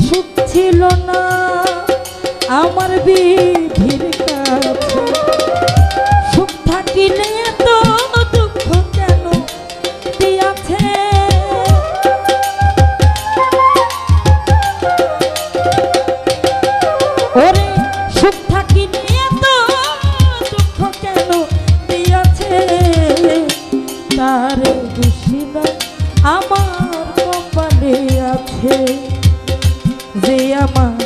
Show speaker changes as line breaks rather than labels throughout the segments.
সুখ ছিল না আমার বিধির কাছে, সুখ থাকিলে তো দুঃখ কেন দিয়াছে। ওরে সুখ থাকিলে তো দুঃখ কেন দিয়াছে, তার দুশিলা আমার কপালে আছে, যে আমার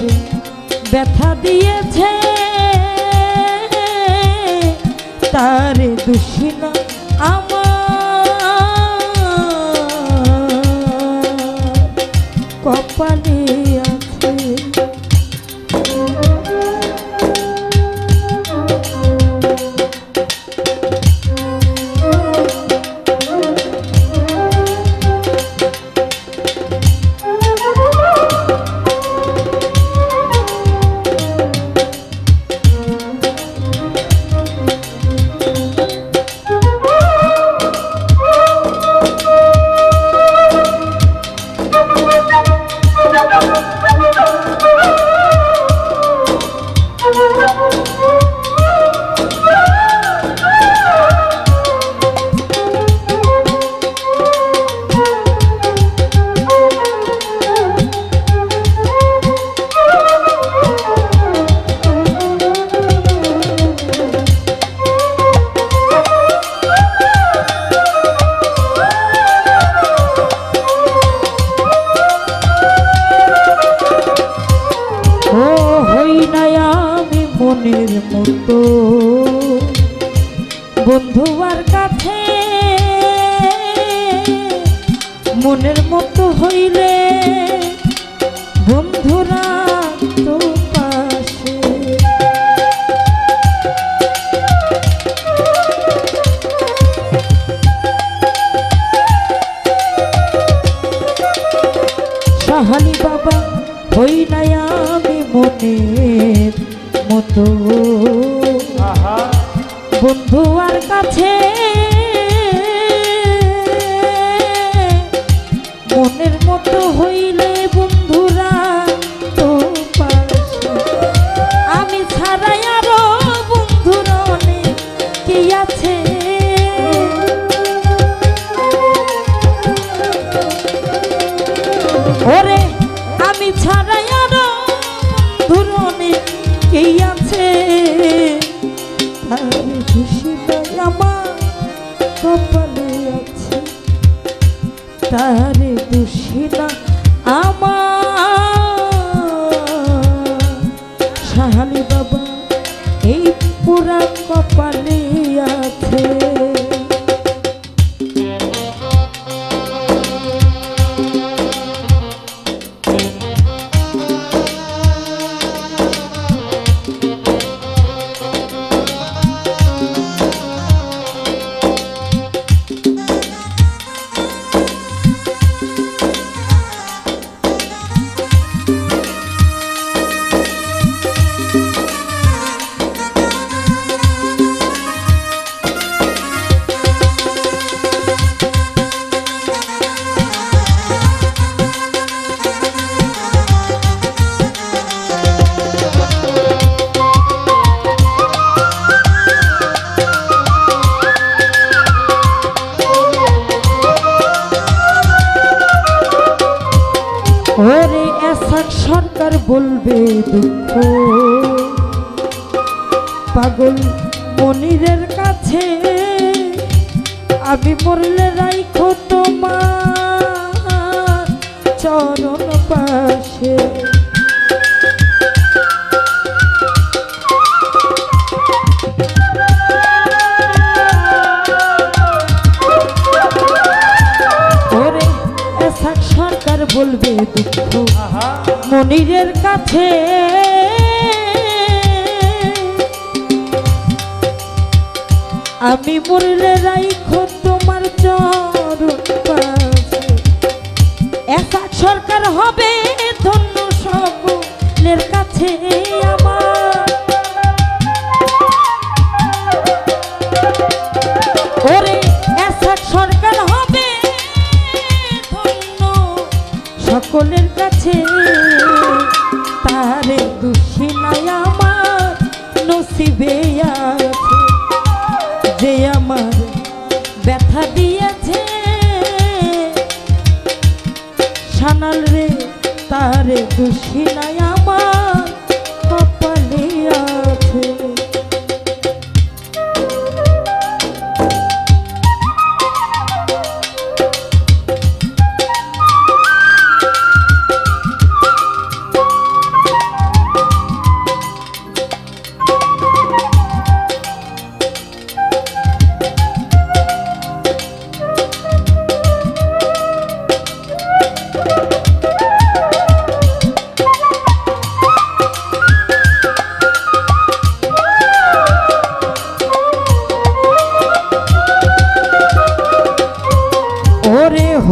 ব্যথা দিয়েছে তার দুশিলা আমার কপালে আছে। মনের মতো বন্ধুয়ার কাছে, মনের মতো হইলে বন্ধুরা তো পাশে। সাহালি বাবা হই নাই আমি মনের মতো বন্ধুয়ার কাছে, মনের মতো হইলে বন্ধুরা তো পাশে। আমি ছাড়াই আরো বন্ধুরা অনেক কি আছে, ওরে আমি ছাড়াই আরো বন্ধুরা অনেক কি আছে, তার দুশিলা আমার কপালে আছে, তার দুশিলা আমার সাহালি বাবা এই পুরা কপালে আছে। ওরে এসাক সরকার বলবে দুঃখ পাগল মনিরের কাছে, আমি মরলে রাইখো তোমার চরণ পাশে। ওরে এসাক সরকার বলবে দুঃখ মনিরের কাছে, আমি মরলে রাইখো তোমার চরণ পাশে। এসাক সরকার হবে ধন্য সকলের কাছে আমার, ওরে এসাক সরকার হবে ধন্য সকলের কাছে। তারে দোষী নাই আমার কপালে আছে।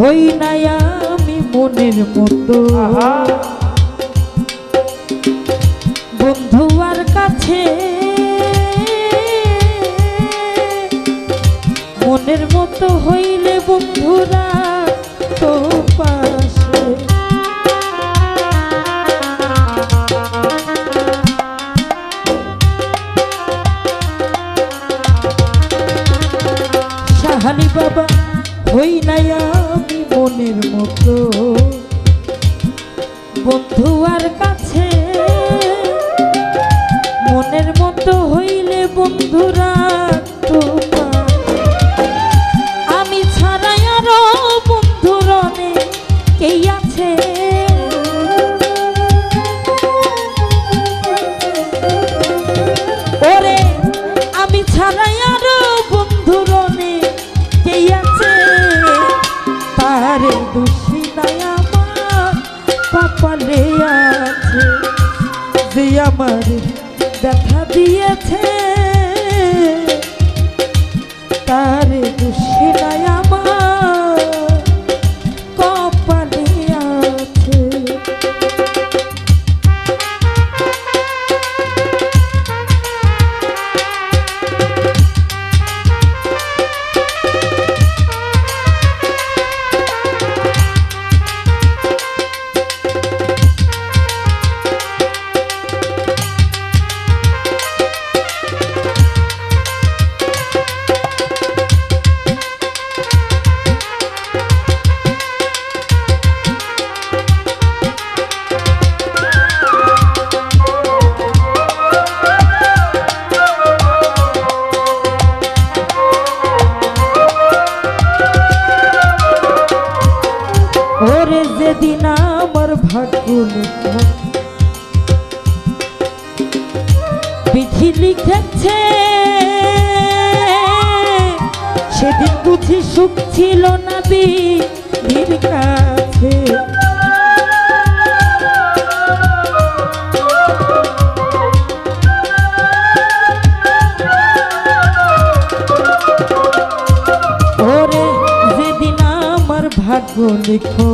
হই নাই আমি মনের মতো বন্ধু আর কাছে, মনের মতো হইলে বন্ধুরা তো পাশে। সাহালি বাবা হই নাই আমি মনের মতো বন্ধু আর কাছে, মনের মতো হইলে বন্ধুরা তোমার, আমি ছাড়াই আরো বন্ধুর অনেকেই আছে। ওরে আমি ছাড়াই আরো বন্ধুর অনেকেই আছে, তারে দোষী নাই আমার কপালে আছে। যে আমার ব্যথা দিয়েছে তারে দোষী নাই আমার কপালে আছে। ওরে যেদিন আমার ভাগ্য বিধি লিখেছে সেদিন বুঝি সুখ ছিল না বিধির কাছে। ওরে যেদিন আমার ভাগ্য লিখো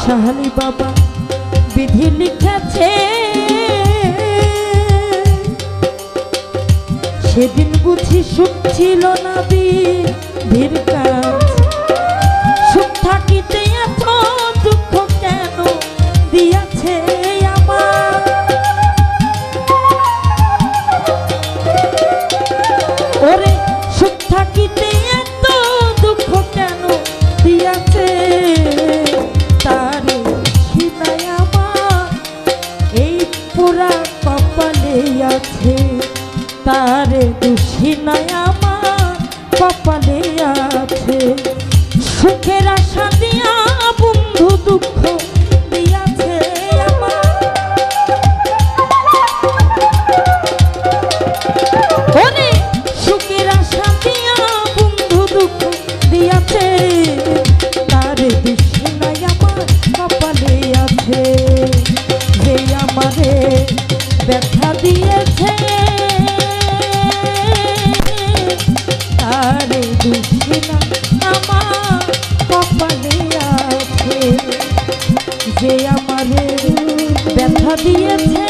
সাহালি বাবা বিধি লিখেছে সেদিন বুঝি সুখ ছিল না বিধির কাছে। সুখ থাকিতে এত দুঃখ কেন দিয়াছে আমার, ওরে সুখ থাকিতে এত দুঃখ কেন দিয়াছে, তারে সিনাই আমার এই পুরা কপালে আছে। তারে দোষী নাই আমার কপালে আছে। সুখের আশা দিয়া বন্ধু দুঃখ দিয়াছে আমার, ওরে সুখের আশা দিয়া বন্ধু দুঃখ দিয়াছে, তারে দোষী নাই আমার কপালে আছে। যে আমারে ব্যথা দিয়েছে তারে দোষী নাই আমার কপালে আছে। যে আমারে ব্যথা দিয়েছে